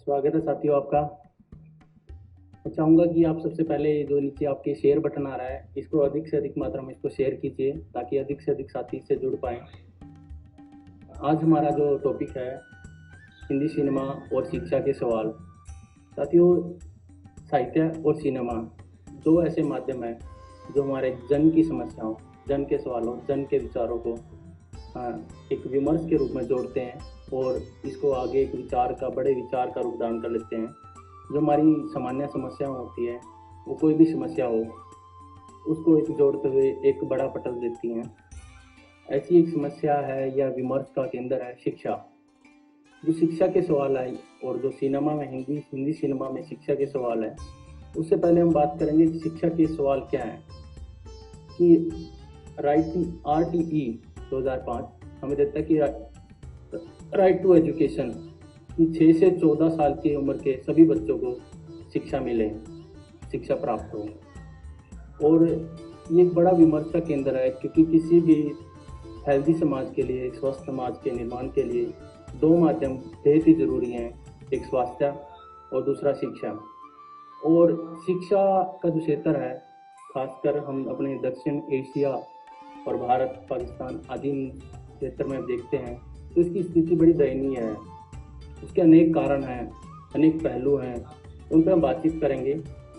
स्वागत है साथियों आपका। मैं चाहूँगा कि आप सबसे पहले जो नीचे आपके शेयर बटन आ रहा है इसको अधिक से अधिक मात्रा में इसको शेयर कीजिए ताकि अधिक से अधिक साथी इससे जुड़ पाएँ। आज हमारा जो टॉपिक है हिंदी सिनेमा और शिक्षा के सवाल। साथियों, साहित्य और सिनेमा दो ऐसे माध्यम हैं जो हमारे जन की समस्याओं, जन के सवालों, जन के विचारों को एक विमर्श के रूप में जोड़ते हैं और इसको आगे एक बड़े विचार का रूप धारण कर लेते हैं। जो हमारी सामान्य समस्याएं होती है, वो कोई भी समस्या हो, उसको एक जोड़ते हुए एक बड़ा पटल देती हैं। ऐसी एक समस्या है या विमर्श का केंद्र है शिक्षा। जो शिक्षा के सवाल है और जो सिनेमा में हिंदी सिनेमा में शिक्षा के सवाल है, उससे पहले हम बात करेंगे कि शिक्षा के सवाल क्या हैं। कि RTE 2005 हमें देता है कि राइट टू एजुकेशन, कि 6 से 14 साल की उम्र के सभी बच्चों को शिक्षा मिले, शिक्षा प्राप्त हो। और ये एक बड़ा विमर्श का केंद्र है क्योंकि किसी भी हेल्दी समाज के लिए, एक स्वस्थ समाज के निर्माण के लिए दो माध्यम बेहद ही जरूरी हैं, एक स्वास्थ्य और दूसरा शिक्षा। और शिक्षा का जो क्षेत्र है, खासकर हम अपने दक्षिण एशिया और भारत, पाकिस्तान आदि क्षेत्र में देखते हैं तो इसकी स्थिति बड़ी दयनीय है। उसके अनेक कारण हैं, अनेक पहलू हैं, उन पर हम बातचीत करेंगे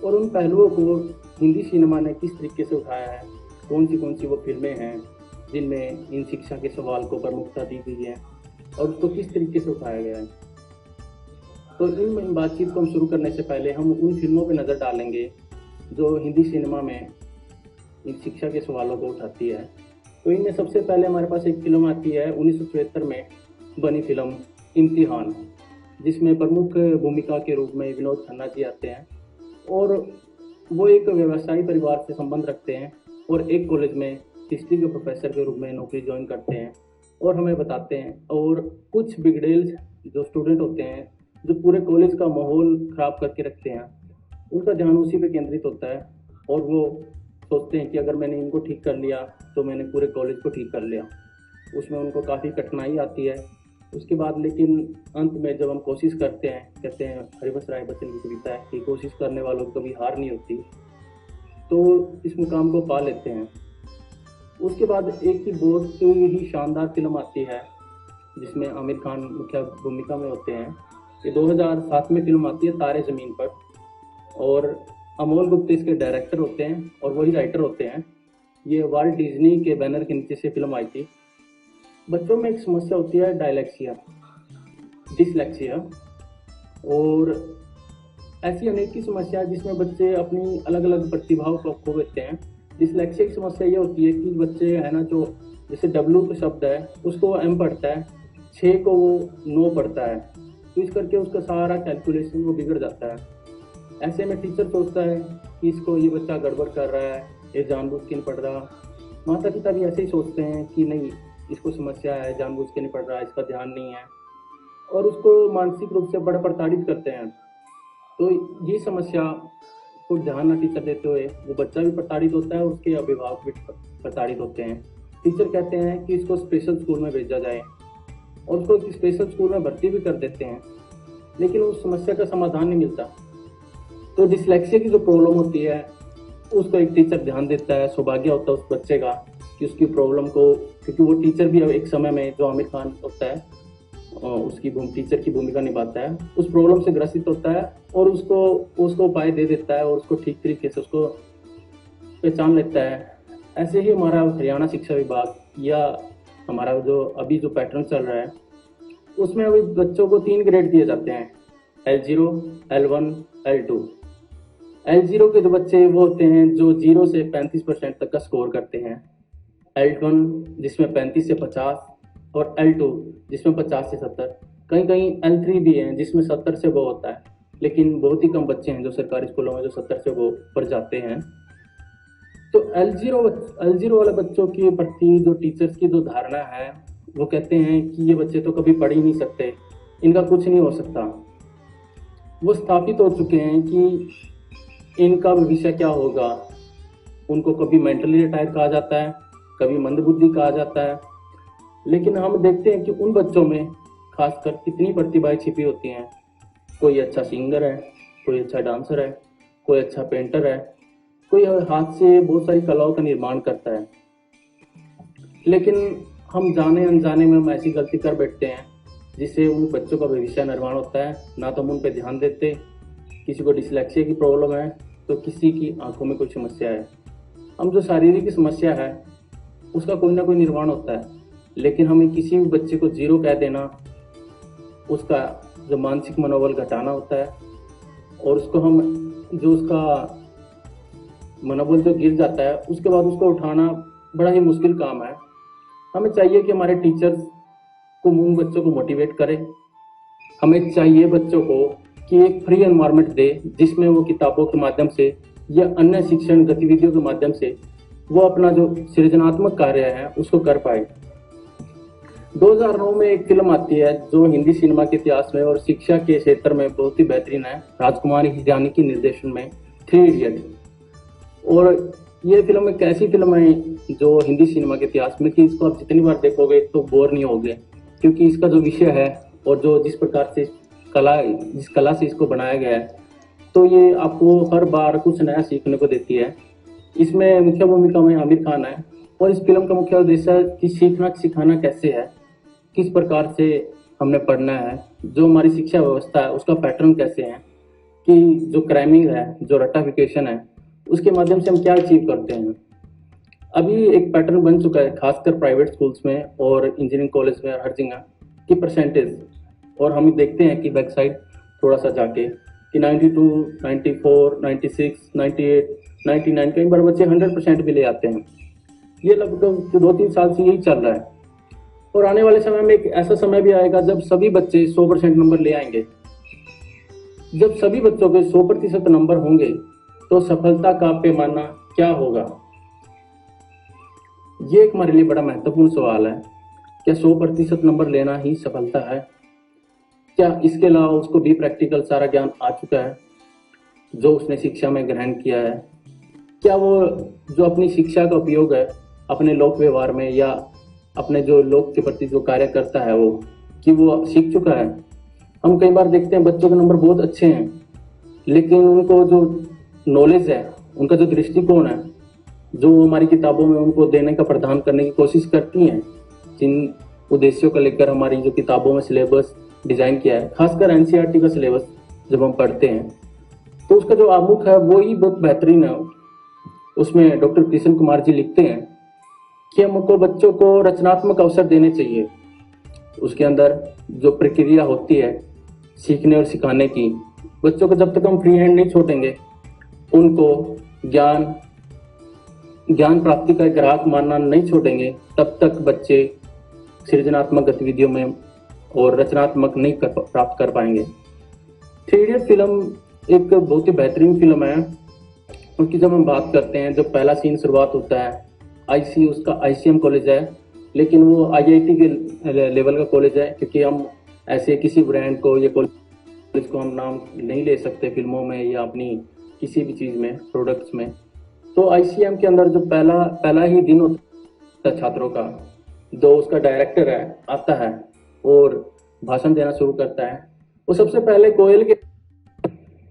और उन पहलुओं को हिंदी सिनेमा ने किस तरीके से उठाया है, कौन सी वो फिल्में हैं जिनमें इन शिक्षा के सवाल को प्रमुखता दी गई है और उसको किस तरीके से उठाया गया है। तो इन बातचीत को हम शुरू करने से पहले हम उन फिल्मों पर नज़र डालेंगे जो हिंदी सिनेमा में इन शिक्षा के सवालों को उठाती है। तो इनमें सबसे पहले हमारे पास एक फिल्म आती है 1973 में बनी फिल्म इम्तिहान, जिसमें प्रमुख भूमिका के रूप में विनोद खन्ना जी आते हैं और वो एक व्यवसायी परिवार से संबंध रखते हैं और एक कॉलेज में हिस्ट्री के प्रोफेसर के रूप में नौकरी ज्वाइन करते हैं और हमें बताते हैं। और कुछ बिगड़ेल जो स्टूडेंट होते हैं, जो पूरे कॉलेज का माहौल ख़राब करके रखते हैं, उनका ध्यान उसी पे केंद्रित होता है और वो सोचते हैं कि अगर मैंने इनको ठीक कर लिया तो मैंने पूरे कॉलेज को ठीक कर लिया। उसमें उनको काफ़ी कठिनाई आती है। उसके बाद लेकिन अंत में जब हम कोशिश करते हैं, कहते हैं हरिवंश राय बच्चन की कविता है कि कोशिश करने वालों को कभी हार नहीं होती, तो इस मुकाम को पा लेते हैं। उसके बाद एक ही बहुत ही शानदार फिल्म आती है जिसमें आमिर खान मुख्य भूमिका में होते हैं। ये 2007 में फिल्म आती है तारे ज़मीन पर और अमोल गुप्ता इसके डायरेक्टर होते हैं और वही राइटर होते हैं। ये वाल्ट डिज्नी के बैनर के नीचे से फिल्म आई थी। बच्चों में एक समस्या होती है डिसलेक्सिया और ऐसी अनेक की समस्या है जिसमें बच्चे अपनी अलग अलग प्रतिभाओं को खो देते हैं। डिसलेक्सिया की समस्या ये होती है कि बच्चे है ना, जो जैसे W का शब्द है उसको M पढ़ता है, 6 को वो 9 पढ़ता है, तो इस करके उसका सारा कैलकुलेशन वो बिगड़ जाता है। ऐसे में टीचर सोचता है कि इसको ये बच्चा गड़बड़ कर रहा है, ये जानबूझ के नहीं पढ़ रहा। माता पिता भी ऐसे ही सोचते हैं कि नहीं, इसको समस्या है, जानबूझ के नहीं पढ़ रहा, इसका ध्यान नहीं है, और उसको मानसिक रूप से बड़ा प्रताड़ित करते हैं। तो ये समस्या को ध्यान न टीचर देते हुए वो बच्चा भी प्रताड़ित होता है और उसके अभिभावक भी प्रताड़ित होते हैं। टीचर कहते हैं कि इसको स्पेशल स्कूल में भेजा जाए और उसको स्पेशल स्कूल में भर्ती भी कर देते हैं, लेकिन उस समस्या का समाधान नहीं मिलता। तो डिसलेक्सिया की जो प्रॉब्लम होती है उसको एक टीचर ध्यान देता है। सौभाग्य होता है उस बच्चे का कि उसकी प्रॉब्लम को, क्योंकि वो टीचर भी एक समय में जो आमिर खान होता है उसकी टीचर की भूमिका निभाता है, उस प्रॉब्लम से ग्रसित होता है और उसको उपाय दे देता है और उसको ठीक तरीके से उसको पहचान लेता है। ऐसे ही हमारा हरियाणा शिक्षा विभाग या हमारा जो अभी जो पैटर्न चल रहा है उसमें अभी बच्चों को 3 ग्रेड दिए जाते हैं, L0, L1, L2। L0 के जो बच्चे वो होते हैं जो 0 से 35% तक का स्कोर करते हैं, L1 जिसमें 35 से 50 और L2 जिसमें 50 से 70। कहीं कहीं L3 भी हैं जिसमें 70 से वो होता है, लेकिन बहुत ही कम बच्चे हैं जो सरकारी स्कूलों में जो 70 से वो पर जाते हैं। तो L0 वाले बच्चों के प्रति जो टीचर्स की जो धारणा है, वो कहते हैं कि ये बच्चे तो कभी पढ़ ही नहीं सकते, इनका कुछ नहीं हो सकता। वो स्थापित हो चुके हैं कि इनका भविष्य क्या होगा। उनको कभी मेंटली रिटायर्ड कहा जाता है, कभी मंदबुद्धि कहा जाता है, लेकिन हम देखते हैं कि उन बच्चों में खासकर कितनी प्रतिभाएं छिपी होती हैं कोई अच्छा सिंगर है, कोई अच्छा डांसर है, कोई अच्छा पेंटर है, कोई हाथ से बहुत सारी कलाओं का निर्माण करता है। लेकिन हम जाने अनजाने में हम ऐसी गलती कर बैठते हैं जिससे उन बच्चों का भविष्य निर्माण होता है। ना तो हम उन पर ध्यान देते, किसी को डिसलेक्सिया की प्रॉब्लम है तो किसी की आंखों में कोई समस्या है। हम जो शारीरिक समस्या है उसका कोई ना कोई निर्माण होता है, लेकिन हमें किसी भी बच्चे को जीरो कह देना, उसका जो मानसिक मनोबल घटाना होता है और उसको हम जो उसका मनोबल जो गिर जाता है उसके बाद उसको उठाना बड़ा ही मुश्किल काम है। हमें चाहिए कि हमारे टीचर्स को उन बच्चों को मोटिवेट करें। हमें चाहिए बच्चों को कि एक फ्री एनवायरनमेंट दे जिसमें वो किताबों के माध्यम से या अन्य शिक्षण गतिविधियों के माध्यम से वो अपना जो सृजनात्मक कार्य है उसको कर पाए। 2009 में एक फिल्म आती है जो हिंदी सिनेमा के इतिहास में और शिक्षा के क्षेत्र में बहुत ही बेहतरीन है, राजकुमार हिरानी की निर्देशन में, 3 इडियट। और ये फिल्म एक ऐसी फिल्म है जो हिंदी सिनेमा के इतिहास में कि इसको आप जितनी बार देखोगे तो बोर नहीं होगे, क्योंकि इसका जो विषय है और जो जिस प्रकार से जिस कला से इसको बनाया गया है, तो ये आपको हर बार कुछ नया सीखने को देती है। इसमें मुख्य भूमिका में आमिर खान है और इस फिल्म का मुख्य उद्देश्य है कि सीखना सिखाना कैसे है, किस प्रकार से हमने पढ़ना है, जो हमारी शिक्षा व्यवस्था है उसका पैटर्न कैसे है, कि जो क्राइमिंग है, जो रटाफिकेशन है, उसके माध्यम से हम क्या अचीव करते हैं। अभी एक पैटर्न बन चुका है खासकर प्राइवेट स्कूल्स में और इंजीनियरिंग कॉलेज में हर जगह की परसेंटेज, और हम देखते हैं कि बैक साइड थोड़ा सा जाके कि 92, 94, 96, 98, 99, कई बार बच्चे 100% भी ले आते हैं। ये लगभग 2-3 साल से यही चल रहा है और आने वाले समय में एक ऐसा समय भी आएगा जब सभी बच्चे 100% नंबर ले आएंगे। जब सभी बच्चों के 100% नंबर होंगे तो सफलता का पैमाना क्या होगा? ये एक हमारे लिए बड़ा महत्वपूर्ण सवाल है। क्या 100% नंबर लेना ही सफलता है? क्या इसके अलावा उसको भी प्रैक्टिकल सारा ज्ञान आ चुका है जो उसने शिक्षा में ग्रहण किया है? क्या वो जो अपनी शिक्षा का उपयोग है अपने लोक व्यवहार में या अपने जो लोक के प्रति जो कार्य करता है वो कि वो सीख चुका है? हम कई बार देखते हैं बच्चों के नंबर बहुत अच्छे हैं, लेकिन उनको जो नॉलेज है, उनका जो दृष्टिकोण है, जो हमारी किताबों में उनको देने का प्रदान करने की कोशिश करती हैं, जिन उद्देश्यों को लेकर हमारी जो किताबों में सिलेबस डिजाइन किया है, खासकर एनसीईआरटी का सिलेबस जब हम पढ़ते हैं तो उसका जो आमुख है वो ही बहुत बेहतरीन है। उसमें डॉक्टर कृष्ण कुमार जी लिखते हैं कि हमको बच्चों को रचनात्मक अवसर देने चाहिए। उसके अंदर जो प्रक्रिया होती है सीखने और सिखाने की, बच्चों को जब तक हम फ्री हैंड नहीं छोड़ेंगे, उनको ज्ञान प्राप्ति का ग्राहक मानना नहीं छोड़ेंगे, तब तक बच्चे सृजनात्मक गतिविधियों में और रचनात्मक नहीं प्राप्त कर पाएंगे। 3 इडियट फिल्म एक बहुत ही बेहतरीन फिल्म है, क्योंकि जब हम बात करते हैं, जब पहला सीन शुरुआत होता है, उसका आईसीएम कॉलेज है, लेकिन वो आईआईटी के लेवल का कॉलेज है, क्योंकि हम ऐसे किसी ब्रांड को या कॉलेज को हम नाम नहीं ले सकते फिल्मों में या अपनी किसी भी चीज़ में, प्रोडक्ट्स में। तो आईसीएम के अंदर जो पहला ही दिन होता है छात्रों का, जो उसका डायरेक्टर है आता है और भाषण देना शुरू करता है, वो सबसे पहले कोयल के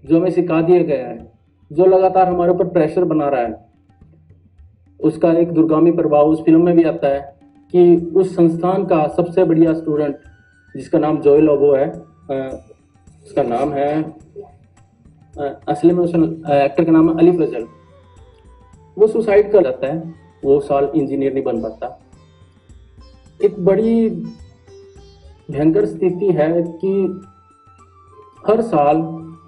जो हमें सिखा दिया गया है, जो लगातार हमारे ऊपर प्रेशर बना रहा है, उसका एक दूरगामी प्रभाव उस फिल्म में भी आता है कि उस संस्थान का सबसे बढ़िया स्टूडेंट जिसका नाम जोएल लोबो है, उसका नाम है असली में उस एक्टर का नाम है अली फजल, वो सुसाइड कर जाता है। वो साल इंजीनियर नहीं बन पाता। एक बड़ी भयंकर स्थिति है कि हर साल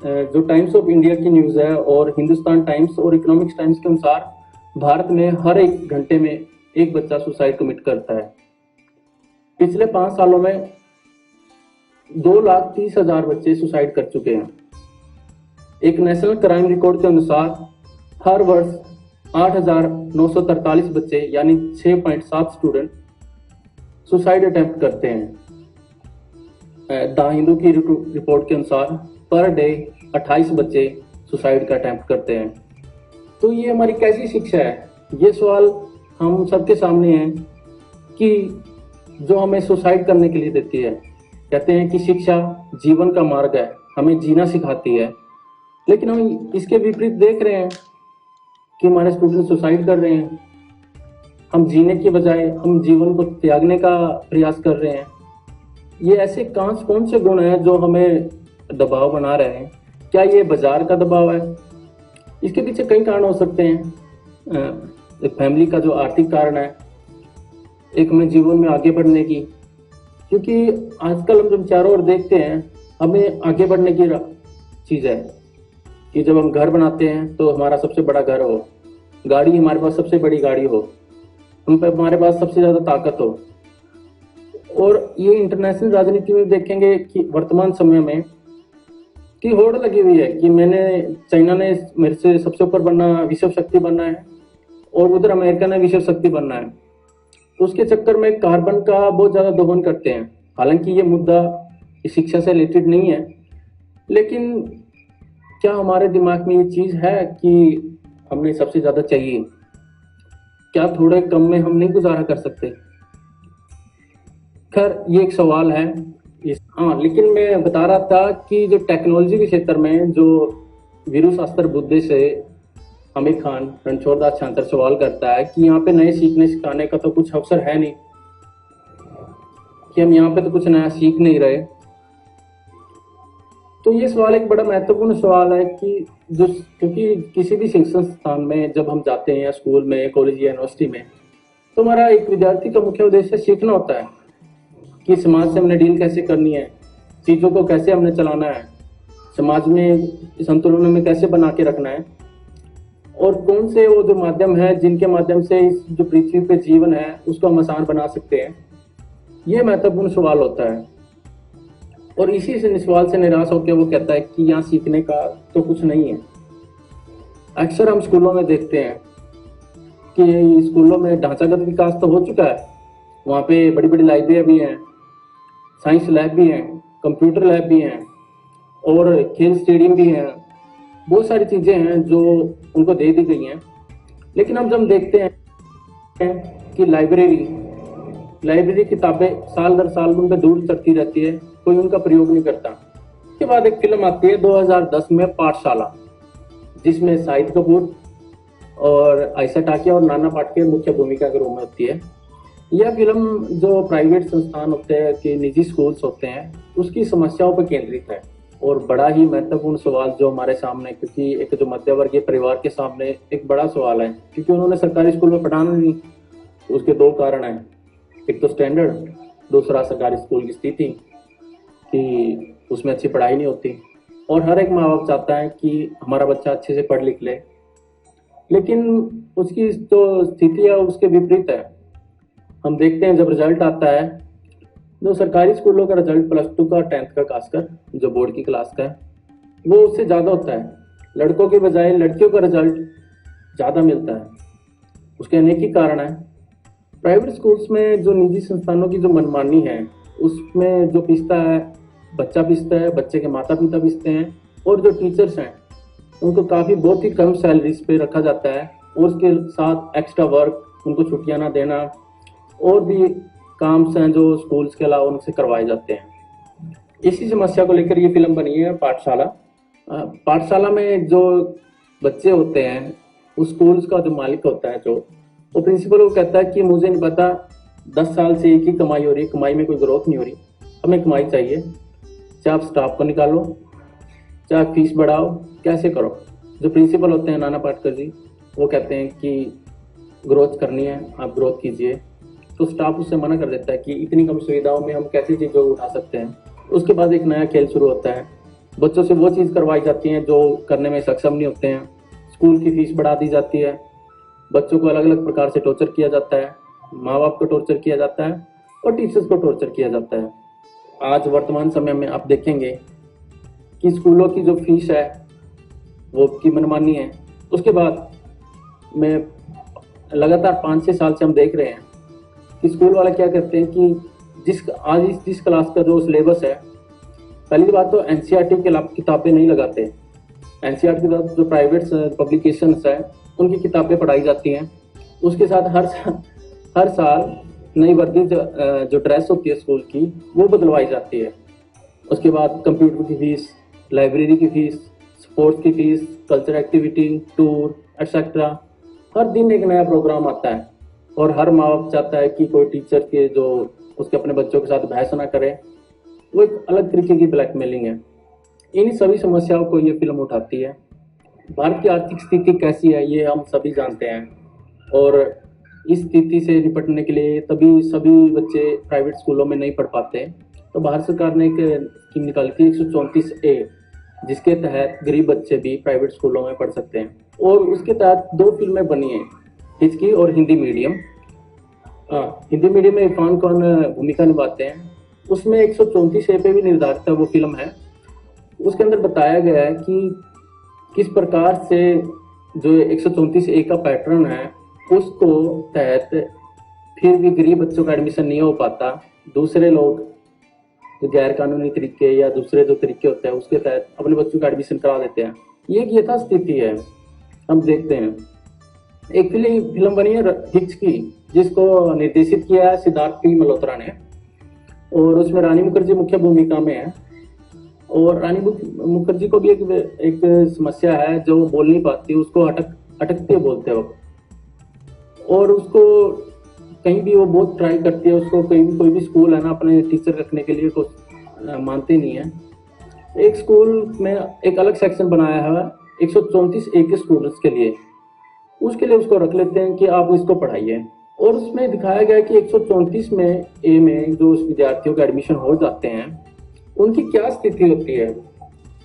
जो टाइम्स ऑफ इंडिया की न्यूज़ है और हिंदुस्तान टाइम्स और इकोनॉमिक्स टाइम्स के अनुसार भारत में हर 1 घंटे में एक बच्चा सुसाइड कमिट करता है। पिछले 5 सालों में 2,30,000 बच्चे सुसाइड कर चुके हैं। एक नेशनल क्राइम रिकॉर्ड के अनुसार हर वर्ष 8,943 बच्चे यानी 6.7 स्टूडेंट सुसाइड अटेम्प्ट करते हैं। द हिंदू की रिपोर्ट के अनुसार पर डे 28 बच्चे सुसाइड का अटेम्प्ट करते हैं। तो ये हमारी कैसी शिक्षा है? ये सवाल हम सबके सामने है कि जो हमें सुसाइड करने के लिए देती है। कहते हैं कि शिक्षा जीवन का मार्ग है, हमें जीना सिखाती है, लेकिन हम इसके विपरीत देख रहे हैं कि हमारे स्टूडेंट सुसाइड कर रहे हैं। हम जीने के बजाय हम जीवन को त्यागने का प्रयास कर रहे हैं। ये ऐसे कौन से गुण हैं जो हमें दबाव बना रहे हैं? क्या ये बाजार का दबाव है? इसके पीछे कई कारण हो सकते हैं। एक फैमिली का जो आर्थिक कारण है, एक हमें जीवन में आगे बढ़ने की, क्योंकि आजकल हम जब चारों ओर देखते हैं हमें आगे बढ़ने की चीज़ है कि जब हम घर बनाते हैं तो हमारा सबसे बड़ा घर हो, गाड़ी हमारे पास सबसे बड़ी गाड़ी हो, हमारे पास सबसे ज़्यादा ताकत हो। और ये इंटरनेशनल राजनीति में देखेंगे कि वर्तमान समय में की होड़ लगी हुई है कि चाइना ने मेरे से सबसे ऊपर बनना, विश्व शक्ति बनना है, और उधर अमेरिका ने विश्व शक्ति बनना है। तो उसके चक्कर में कार्बन का बहुत ज़्यादा दोहन करते हैं। हालांकि ये मुद्दा इस शिक्षा से रिलेटेड नहीं है, लेकिन क्या हमारे दिमाग में ये चीज़ है कि हमने सबसे ज़्यादा चाहिए? क्या थोड़े कम में हम नहीं गुजारा कर सकते? खैर, ये एक सवाल है। हाँ, लेकिन मैं बता रहा था कि जो टेक्नोलॉजी के क्षेत्र में जो वीरू शास्त्र बुद्धे से आमिर खान रणछोड़ दास छांतर सवाल करता है कि यहाँ पे नए सीखने सिखाने का तो कुछ अवसर है नहीं, कि हम यहाँ पे तो कुछ नया सीख नहीं रहे। तो ये सवाल एक बड़ा महत्वपूर्ण सवाल है कि क्योंकि किसी भी शिक्षण संस्थान में जब हम जाते हैं, या स्कूल में, कॉलेज या यूनिवर्सिटी में, तो हमारा एक विद्यार्थी का मुख्य उद्देश्य सीखना होता है कि समाज से हमने डील कैसे करनी है, चीज़ों को कैसे हमने चलाना है, समाज में संतुलन में कैसे बना के रखना है, और कौन से वो जो माध्यम है जिनके माध्यम से इस जो पृथ्वी पे जीवन है उसको हम आसान बना सकते हैं। ये महत्वपूर्ण सवाल होता है। और इसी से सवाल से निराश होकर वो कहता है कि यहाँ सीखने का तो कुछ नहीं है। अक्सर हम स्कूलों में देखते हैं कि स्कूलों में ढांचागत विकास तो हो चुका है, वहाँ पे बड़ी बड़ी लाइब्रेरियाँ भी हैं, साइंस लैब भी हैं, कंप्यूटर लैब भी हैं, और खेल स्टेडियम भी हैं, बहुत सारी चीज़ें हैं जो उनको दे दी गई हैं। लेकिन हम जब देखते हैं कि लाइब्रेरी किताबें साल दर साल उन पर धूल चढ़ती रहती है, कोई उनका प्रयोग नहीं करता। उसके बाद एक फिल्म आती है 2010 में, पाठशाला, जिसमें शाहिद कपूर और आयशा टाकिया और नाना पाटेकर मुख्य भूमिका के रूप में होती है। यह फिल्म जो प्राइवेट संस्थान होते हैं कि निजी स्कूल्स होते हैं उसकी समस्याओं पर केंद्रित है, और बड़ा ही महत्वपूर्ण सवाल जो हमारे सामने, क्योंकि एक जो मध्यवर्गीय परिवार के सामने एक बड़ा सवाल है, क्योंकि उन्होंने सरकारी स्कूल में पढ़ाना नहीं। उसके दो कारण हैं, एक तो स्टैंडर्ड, दूसरा सरकारी स्कूल की स्थिति कि उसमें अच्छी पढ़ाई नहीं होती, और हर एक माँ बाप चाहता है कि हमारा बच्चा अच्छे से पढ़ लिख ले, लेकिन उसकी जो स्थिति है उसके विपरीत है। हम देखते हैं जब रिजल्ट आता है, जो सरकारी स्कूलों का रिजल्ट +2 का, 10th का, खासकर जो बोर्ड की क्लास का है, वो उससे ज़्यादा होता है। लड़कों के बजाय लड़कियों का रिजल्ट ज़्यादा मिलता है। उसके अनेक ही कारण है। प्राइवेट स्कूल्स में जो निजी संस्थानों की जो मनमानी है, उसमें जो पिसता है, बच्चा पिसता है, बच्चे के माता पिता पिसते हैं, और जो टीचर्स हैं उनको बहुत ही कम सैलरीज पे रखा जाता है, और उसके साथ एक्स्ट्रा वर्क, उनको छुट्टियां ना देना, और भी काम हैं जो स्कूल्स के अलावा उनसे करवाए जाते हैं। इसी समस्या को लेकर ये फिल्म बनी है पाठशाला। पाठशाला में जो बच्चे होते हैं, उस स्कूल्स का जो मालिक होता है, जो वो प्रिंसिपल, वो कहता है कि मुझे नहीं पता, 10 साल से एक ही कमाई हो रही है, कमाई में कोई ग्रोथ नहीं हो रही, हमें कमाई चाहिए, चाहे आप स्टाफ को निकालो, चाहे फीस बढ़ाओ, कैसे करो। जो प्रिंसिपल होते हैं नाना पाटेकर जी, वो कहते हैं कि ग्रोथ करनी है, आप ग्रोथ कीजिए। तो स्टाफ उससे मना कर देता है कि इतनी कम सुविधाओं में हम कैसी चीज़ों को उठा सकते हैं। उसके बाद एक नया खेल शुरू होता है, बच्चों से वो चीज़ करवाई जाती है जो करने में सक्षम नहीं होते हैं। स्कूल की फीस बढ़ा दी जाती है, बच्चों को अलग अलग प्रकार से टॉर्चर किया जाता है, माँ बाप को टॉर्चर किया जाता है, और टीचर्स को टॉर्चर किया जाता है। आज वर्तमान समय में आप देखेंगे कि स्कूलों की जो फीस है वो की मनमानी है। उसके बाद में लगातार 5-6 साल से हम देख रहे हैं कि स्कूल वाले क्या करते हैं कि जिस क्लास का जो सिलेबस है, पहली बात तो एनसीईआरटी के किताबें नहीं लगाते। एनसीईआरटी के जो प्राइवेट पब्लिकेशंस है उनकी किताबें पढ़ाई जाती हैं। उसके साथ हर साल नई वर्दी जो ड्रेस होती है स्कूल की, वो बदलवाई जाती है। उसके बाद कंप्यूटर की फीस, लाइब्रेरी की फीस, स्पोर्ट्स की fees, culture activity, tour etcetera. हर दिन एक नया प्रोग्राम आता है और हर माँ बाप चाहता है कि कोई टीचर के जो उसके अपने बच्चों के साथ बहस ना करे। वो एक अलग तरीके की ब्लैकमेलिंग है। इन्हीं सभी समस्याओं को ये फिल्म उठाती है। भारत की आर्थिक स्थिति कैसी है ये हम सभी जानते हैं, और इस स्थिति से निपटने के लिए तभी सभी बच्चे प्राइवेट स्कूलों में नहीं पढ़ पाते। तो भारत सरकार ने एक स्कीम निकाली थी 134A, जिसके तहत गरीब बच्चे भी प्राइवेट स्कूलों में पढ़ सकते हैं। और उसके तहत 2 फिल्में बनी हैं, हिचकी और हिंदी मीडियम। हिंदी मीडियम में इरफान खान भूमिका निभाते हैं। उसमें 134A पे भी निर्धारित है वो फिल्म है। उसके अंदर बताया गया है कि किस प्रकार से जो 134A का पैटर्न है उसको तहत फिर भी गरीब बच्चों का एडमिशन नहीं हो पाता। दूसरे लोग जो गैर कानूनी तरीके या दूसरे जो तरीके होते हैं उसके तहत अपने बच्चों का एडमिशन करा देते हैं। ये एक यथास्थिति है। हम देखते हैं एक फिल्म बनी है हिचकी, जिसको निर्देशित किया है सिद्धार्थ पी मल्होत्रा ने, और उसमें रानी मुखर्जी मुख्य भूमिका में है। और रानी मुखर्जी को भी एक समस्या है, जो वो बोल नहीं पाती, उसको अटकते बोलते वक्त, और उसको कहीं भी वो बहुत ट्राई करती है। उसको कहीं भी कोई भी स्कूल है ना अपने टीचर रखने के लिए को मानते नहीं है। एक स्कूल में एक अलग सेक्शन बनाया है 134A के स्टूडेंट्स के लिए, उसके लिए उसको रख लेते हैं कि आप इसको पढ़ाइए। और उसमें दिखाया गया कि 134A में जो उस विद्यार्थियों का एडमिशन हो जाते हैं उनकी क्या स्थिति होती है,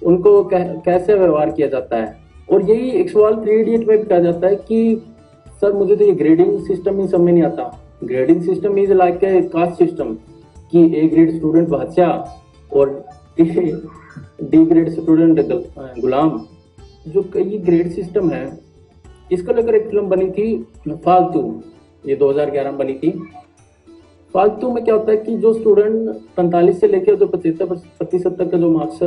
उनको कैसे व्यवहार किया जाता है। और यही एक सवाल 3 इडियट में भी कहा जाता है कि सर मुझे तो ये ग्रेडिंग सिस्टम ही समझ नहीं आता। Grading system is like a caste system कि A ग्रेड स्टूडेंट बादशाह और D ग्रेड स्टूडेंट गुलाम। जो कई ग्रेड सिस्टम है, इसको लेकर एक फिल्म बनी थी फालतू, ये 2011 में बनी थी। फालतू में क्या होता है कि जो स्टूडेंट 45 से लेकर जो 75% तक का जो मार्क्स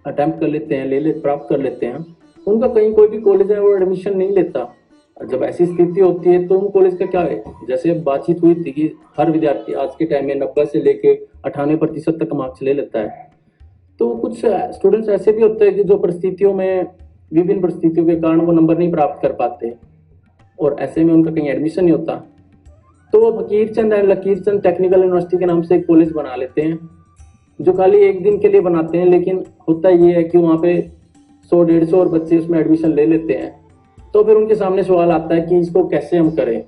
अटेम्प्ट कर लेते हैं, प्राप्त कर लेते हैं, उनका कहीं कोई भी कॉलेज है वो एडमिशन नहीं लेता। जब ऐसी स्थिति होती है तो उन कॉलेज का क्या है, जैसे बातचीत हुई थी कि हर विद्यार्थी आज के टाइम में 90 से लेके 98% तक मार्क्स ले लेता है। तो कुछ स्टूडेंट्स ऐसे भी होते हैं कि जो परिस्थितियों में, विभिन्न परिस्थितियों के कारण वो नंबर नहीं प्राप्त कर पाते, और ऐसे में उनका कहीं एडमिशन नहीं होता। तो वो फकीरचंद एंड लकीरचंद टेक्निकल यूनिवर्सिटी के नाम से एक कॉलेज बना लेते हैं, जो खाली एक दिन के लिए बनाते हैं। लेकिन होता ये है कि वहाँ पे 100-150 और बच्चे उसमें एडमिशन ले लेते हैं। तो फिर उनके सामने सवाल आता है कि इसको कैसे हम करें।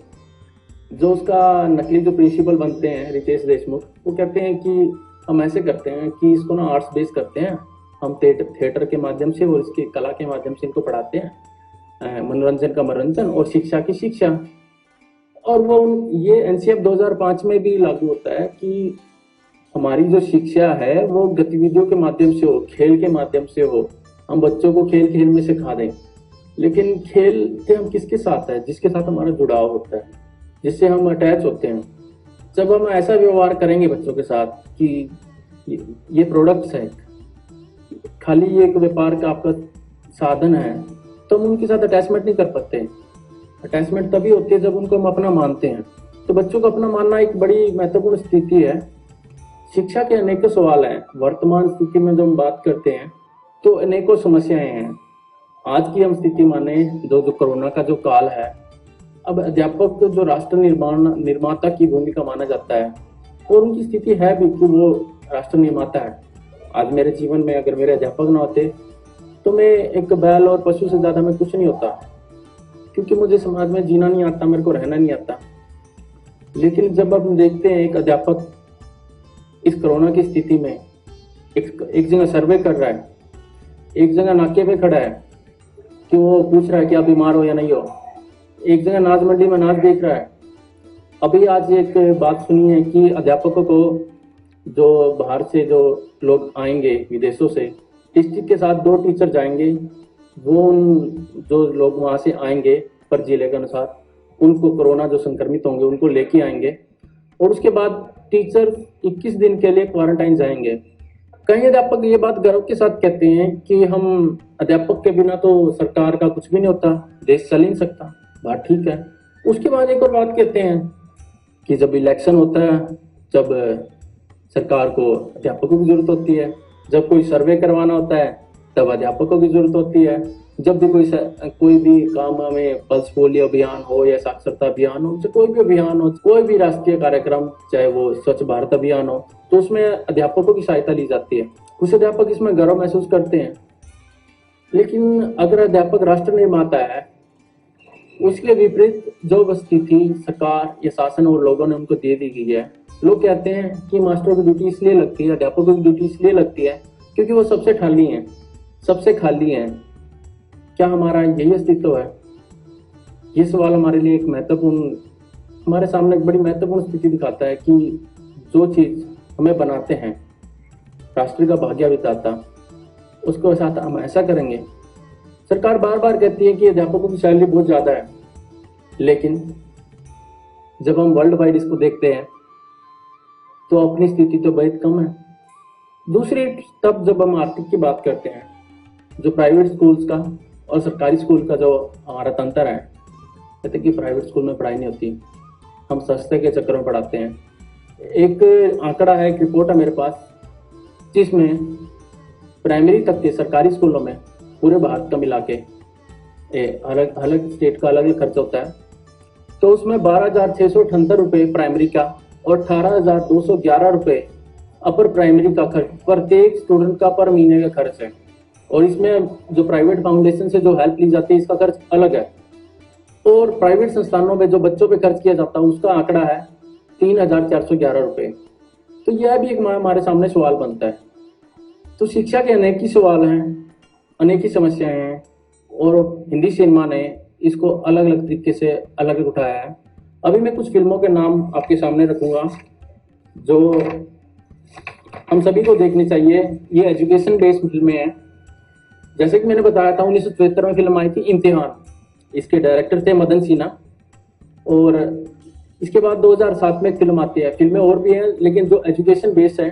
जो उसका नकली जो प्रिंसिपल बनते हैं रितेश देशमुख, वो कहते हैं कि हम ऐसे करते हैं कि इसको ना आर्ट्स बेस करते हैं, हम थिएटर के माध्यम से और इसकी कला के माध्यम से इनको पढ़ाते हैं, मनोरंजन का मनोरंजन और शिक्षा की शिक्षा। और वो ये NCF 2005 में भी लागू होता है कि हमारी जो शिक्षा है वो गतिविधियों के माध्यम से हो, खेल के माध्यम से हो। हम बच्चों को खेल खेल में सिखा दें, लेकिन खेलते हम किसके साथ है, जिसके साथ हमारा जुड़ाव होता है, जिससे हम अटैच होते हैं। जब हम ऐसा व्यवहार करेंगे बच्चों के साथ कि ये प्रोडक्ट्स है, खाली ये एक व्यापार का आपका साधन है, तो हम उनके साथ अटैचमेंट नहीं कर पाते। अटैचमेंट तभी होती है जब उनको हम अपना मानते हैं। तो बच्चों को अपना मानना एक बड़ी महत्वपूर्ण स्थिति है। शिक्षा के अनेकों सवाल हैं। वर्तमान स्थिति में जो हम बात करते हैं तो अनेकों समस्याएं हैं। आज की हम स्थिति माने जो कोरोना का जो काल है, अब अध्यापक जो राष्ट्र निर्माता की भूमिका माना जाता है, और उनकी स्थिति है भी कि वो राष्ट्र निर्माता है। आज मेरे जीवन में अगर मेरे अध्यापक ना होते तो मैं एक बैल और पशु से ज्यादा मैं कुछ नहीं होता, क्योंकि मुझे समाज में जीना नहीं आता, मेरे को रहना नहीं आता। लेकिन जब हम देखते हैं एक अध्यापक इस कोरोना की स्थिति में एक जगह सर्वे कर रहा है, एक जगह नाके पे खड़ा है कि वो पूछ रहा है कि आप बीमार हो या नहीं हो, एक जगह नाच मंडी में नाच देख रहा है। अभी आज एक बात सुनी है कि अध्यापकों को जो बाहर से जो लोग आएंगे विदेशों से, टिकट के साथ 2 टीचर जाएंगे, वो जो लोग वहां से आएंगे पर जिले के अनुसार उनको कोरोना जो संक्रमित होंगे उनको लेके आएंगे, और उसके बाद टीचर 21 दिन के लिए क्वारंटाइन जाएंगे। कई अध्यापक ये बात गर्व के साथ कहते हैं कि हम अध्यापक के बिना तो सरकार का कुछ भी नहीं होता, देश चल ही नहीं सकता। बात ठीक है। उसके बाद एक और बात कहते हैं कि जब इलेक्शन होता है, जब सरकार को अध्यापकों की जरूरत होती है, जब कोई सर्वे करवाना होता है तब अध्यापकों की जरूरत होती है। जब भी कोई भी काम हमें पल्स पोलियो अभियान हो या साक्षरता अभियान हो, चाहे कोई भी अभियान हो, कोई भी राष्ट्रीय कार्यक्रम, चाहे वो स्वच्छ भारत अभियान हो, तो उसमें अध्यापकों की सहायता ली जाती है। कुछ अध्यापक इसमें गर्व महसूस करते हैं। लेकिन अगर अध्यापक राष्ट्र निर्माता है, उसके विपरीत जो स्थिति सरकार या शासन और लोगों ने उनको दे दी गई है, लोग कहते हैं कि मास्टरों की ड्यूटी इसलिए लगती है, अध्यापकों की ड्यूटी इसलिए लगती है क्योंकि वो सबसे खाली हैं। क्या हमारा यही अस्तित्व है? ये सवाल हमारे लिए हमारे सामने एक बड़ी महत्वपूर्ण स्थिति दिखाता है कि जो चीज हमें बनाते हैं, राष्ट्र का भाग्य बिताता, उसको साथ हम ऐसा करेंगे। सरकार बार बार कहती है कि अध्यापकों की सैलरी बहुत ज्यादा है, लेकिन जब हम वर्ल्ड वाइड इसको देखते हैं तो अपनी स्थिति तो बहुत कम है। दूसरी तब जब हम आर्थिक की बात करते हैं, जो प्राइवेट स्कूल्स का और सरकारी स्कूल का जो हमारा तंत्र है, कहते कि प्राइवेट स्कूल में पढ़ाई नहीं होती, हम सस्ते के चक्कर में पढ़ाते हैं। एक आंकड़ा है, एक रिपोर्ट है मेरे पास, जिसमें प्राइमरी तक के सरकारी स्कूलों में पूरे भारत का मिला के अलग अलग स्टेट का अलग ही खर्च होता है, तो उसमें 12,678 रुपये प्राइमरी का और 18,211 रुपये अपर प्राइमरी का खर्च प्रत्येक स्टूडेंट का पर महीने का खर्च है। और इसमें जो प्राइवेट फाउंडेशन से जो हेल्प ली जाती है, इसका खर्च अलग है। और प्राइवेट संस्थानों में जो बच्चों पे खर्च किया जाता है, उसका आंकड़ा है 3,411 रुपये। तो यह भी एक हमारे सामने सवाल बनता है। तो शिक्षा के अनेक ही सवाल हैं, अनेक ही समस्याएं हैं, और हिंदी सिनेमा ने इसको अलग अलग तरीके से अलग उठाया है। अभी मैं कुछ फिल्मों के नाम आपके सामने रखूंगा जो हम सभी को देखनी चाहिए। ये एजुकेशन बेस्ड फिल्में हैं। जैसे कि मैंने बताया था, 1973 में फिल्म आई थी इम्तिहान, इसके डायरेक्टर थे मदन सिन्हा। और इसके बाद 2007 में एक फिल्म आती है, फिल्में और भी हैं, लेकिन जो एजुकेशन बेस्ड है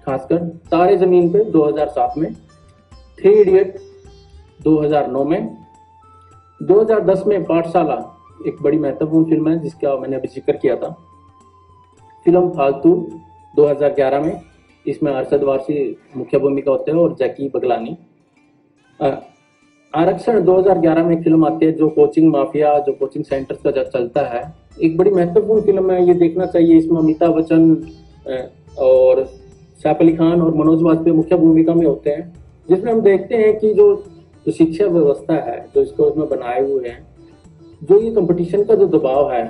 खासकर तारे जमीन पे 2007 में, 3 इडियट 2009 में, 2010 में पाठशाला एक बड़ी महत्वपूर्ण फिल्म है जिसका मैंने अभी जिक्र किया था। फिल्म फालतू 2011 में, इसमें अरशद वारसी मुख्य भूमिका होते हैं और जैकी बगलानी। आरक्षण 2011 में एक फिल्म आती है जो कोचिंग माफिया, जो कोचिंग सेंटर्स का जो चलता है, एक बड़ी महत्वपूर्ण फिल्म है, ये देखना चाहिए। इसमें अमिताभ बच्चन और सैफ अली खान और मनोज वाजपेयी मुख्य भूमिका में होते हैं, जिसमें हम देखते हैं कि जो शिक्षा व्यवस्था है, जो इसको इसमें बनाए हुए हैं, जो ये कंपटीशन का जो दबाव है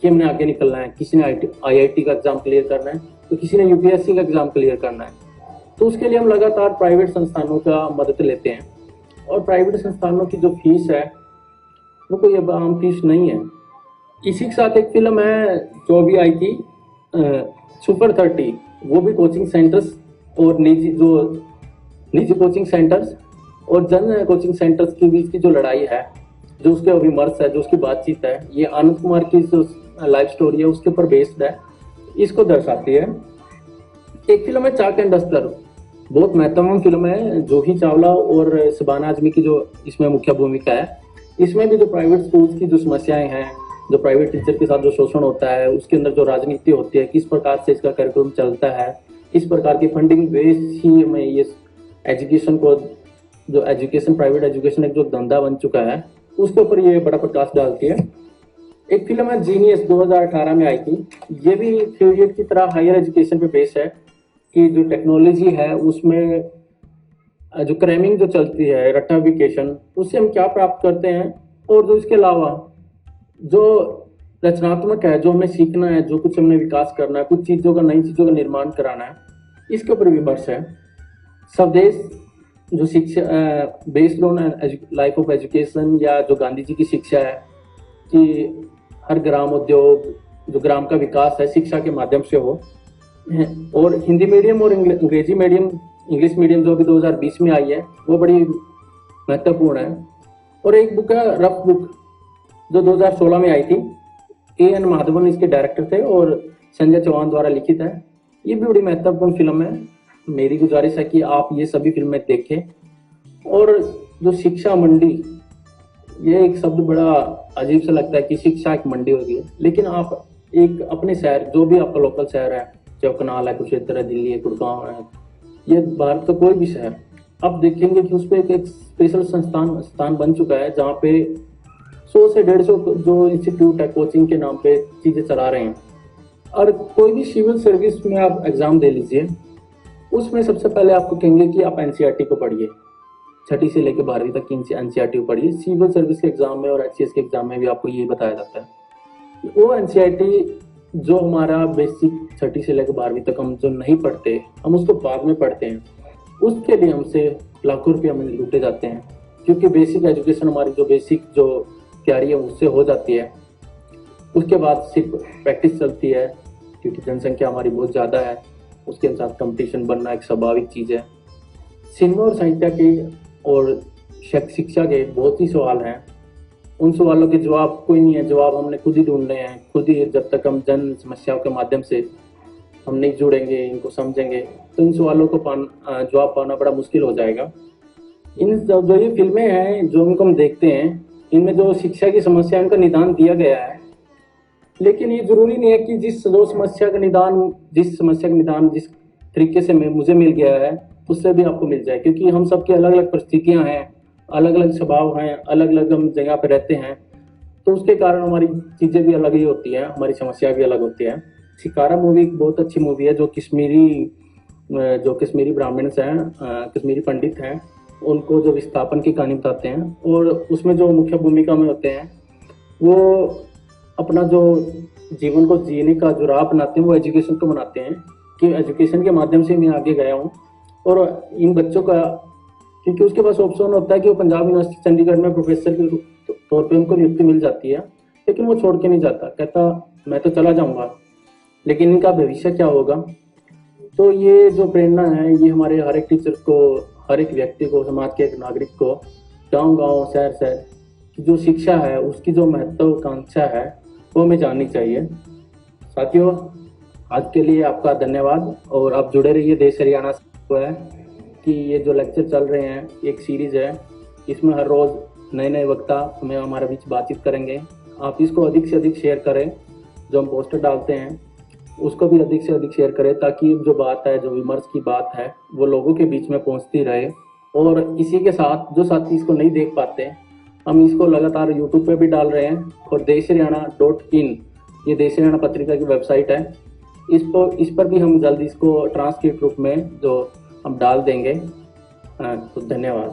कि हमने आगे निकलना है, किसी ने IIT का एग्जाम क्लियर करना है तो किसी ने UPSC का एग्जाम क्लियर करना है, तो उसके लिए हम लगातार प्राइवेट संस्थानों का मदद लेते हैं। और प्राइवेट संस्थानों की जो फीस है वो कोई अब आम फीस नहीं है। इसी के साथ एक फिल्म है जो भी आई थी, सुपर 30, वो भी कोचिंग सेंटर्स और निजी कोचिंग सेंटर्स और जन कोचिंग सेंटर्स के बीच की जो लड़ाई है, जो उसके विमर्श है, जो उसकी बातचीत है, ये आनंद कुमार की जो लाइफ स्टोरी है उसके ऊपर बेस्ड है, इसको दर्शाती है। एक फिल्म है चाक एंड डस्टर, बहुत महत्वपूर्ण फिल्म है। जूही चावला और शबाना आजमी की जो इसमें मुख्य भूमिका है। इसमें भी जो प्राइवेट स्कूल्स की जो समस्याएं हैं, जो प्राइवेट टीचर के साथ जो शोषण होता है, उसके अंदर जो राजनीति होती है, किस प्रकार से इसका कार्यक्रम चलता है, इस प्रकार की फंडिंग बेस ही हमें ये एजुकेशन को, जो एजुकेशन प्राइवेट एजुकेशन एक जो धंधा बन चुका है, उसके ऊपर ये बड़ा प्रकाश डालती है। एक फिल्म है जीनियस 2018 में आई थी, ये भी थ्री इडियट की तरह हायर एजुकेशन पे बेस है कि जो टेक्नोलॉजी है उसमें जो क्रैमिंग जो चलती है, रट्टाफिकेशन, उससे हम क्या प्राप्त करते हैं, और जो इसके अलावा जो रचनात्मक है, जो हमें सीखना है, जो कुछ हमने विकास करना है, कुछ चीज़ों का, नई चीज़ों का निर्माण कराना है, इसके ऊपर विमर्श है। स्वदेश जो शिक्षा based on life of education, या जो गांधी जी की शिक्षा है कि हर ग्राम उद्योग, जो ग्राम का विकास है शिक्षा के माध्यम से हो। और हिंदी मीडियम और अंग्रेजी मीडियम, इंग्लिश मीडियम जो भी 2020 में आई है, वो बड़ी महत्वपूर्ण है। और एक बुक है रफ बुक जो 2016 में आई थी, AN माधवन इसके डायरेक्टर थे और संजय चौहान द्वारा लिखित है। ये भी बड़ी महत्वपूर्ण फिल्म है। मेरी गुजारिश है कि आप ये सभी फिल्में देखें। और जो शिक्षा मंडी, ये एक शब्द बड़ा अजीब सा लगता है कि शिक्षा एक मंडी होगी, लेकिन आप एक अपने शहर, जो भी आपका लोकल शहर है, चाहे कनाल है, कुरुक्षेत्र है, दिल्ली है, गुड़गांव है, ये भारत का कोई भी शहर, अब देखेंगे कि उस पर एक स्पेशल स्थान बन चुका है, जहाँ पे 100 से 150 जो इंस्टीट्यूट है कोचिंग के नाम पे चीज़ें चला रहे हैं। और कोई भी सिविल सर्विस में आप एग्ज़ाम दे लीजिए, उसमें सबसे पहले आपको कहेंगे कि आप एनसीईआरटी को पढ़िए, 6ठी से लेकर 12वीं तक की एनसीईआरटी को पढ़िए। सिविल सर्विस के एग्जाम में और एचसीएस के एग्जाम में भी आपको ये बताया जाता है। वो एनसीईआरटी जो हमारा बेसिक 6ठी से लेकर 12वीं तक हम जो नहीं पढ़ते, हम उसको बाद में पढ़ते हैं, उसके लिए हमसे लाखों रुपये हमें लूटे जाते हैं, क्योंकि बेसिक एजुकेशन हमारी जो बेसिक जो तैयारी है उससे हो जाती है। उसके बाद सिर्फ प्रैक्टिस चलती है, क्योंकि जनसंख्या हमारी बहुत ज़्यादा है, उसके अनुसार कंपटीशन बनना एक स्वाभाविक चीज़ है। सिनेमा और साहित्य के और शिक्षा के बहुत ही सवाल हैं, उन सवालों के जवाब कोई नहीं है, जवाब हमने खुद ही ढूंढने हैं, खुद ही। जब तक हम जन समस्याओं के माध्यम से हम नहीं जुड़ेंगे, इनको समझेंगे, तो इन सवालों को जवाब पाना बड़ा मुश्किल हो जाएगा। इन जो ये फिल्में हैं जो इनको हम देखते हैं, इनमें जो शिक्षा की समस्या इनका निदान दिया गया है, लेकिन ये जरूरी नहीं है कि जिस समस्या का निदान जिस तरीके से मुझे मिल गया है उससे भी आपको मिल जाए, क्योंकि हम सबकी अलग अलग परिस्थितियां हैं, अलग अलग स्वभाव हैं, अलग अलग हम जगह पर रहते हैं, तो उसके कारण हमारी चीज़ें भी अलग ही होती हैं, हमारी समस्या भी अलग होती है। शिकारा मूवी एक बहुत अच्छी मूवी है, जो कश्मीरी ब्राह्मण्स हैं, कश्मीरी पंडित हैं, उनको जो विस्थापन की कहानी बताते हैं, और उसमें जो मुख्य भूमिका में होते हैं वो अपना जो जीवन को जीने का जो राह बनाते हैं वो एजुकेशन को बनाते हैं, कि एजुकेशन के माध्यम से मैं आगे गया हूँ। और इन बच्चों का, क्योंकि उसके पास ऑप्शन होता है कि वो पंजाब यूनिवर्सिटी चंडीगढ़ में प्रोफेसर के तौर पे उनको नियुक्ति मिल जाती है, लेकिन वो छोड़ के नहीं जाता, कहता मैं तो चला जाऊँगा, लेकिन इनका भविष्य क्या होगा। तो ये जो प्रेरणा है, ये हमारे हर एक टीचर को, हर एक व्यक्ति को, समाज के एक नागरिक को, गाँव शहर की जो शिक्षा है उसकी जो महत्वाकांक्षा है वो हमें जाननी चाहिए। साथियों, आज के लिए आपका धन्यवाद, और आप जुड़े रहिए देश हरियाणा से। है कि ये जो लेक्चर चल रहे हैं एक सीरीज है, इसमें हर रोज़ नए वक्ता हमें हमारे बीच बातचीत करेंगे। आप इसको अधिक से अधिक शेयर करें, जो हम पोस्टर डालते हैं उसको भी अधिक से अधिक शेयर करें, ताकि जो बात है, जो विमर्श की बात है, वो लोगों के बीच में पहुंचती रहे। और इसी के साथ जो साथी इसको नहीं देख पाते, हम इसको लगातार यूट्यूब पे भी डाल रहे हैं, और deshharyana.in ये देश हरियाणा पत्रिका की वेबसाइट है, इस पर भी हम जल्दी इसको ट्रांसक्रिप्ट रूप में जो हम डाल देंगे। तो धन्यवाद।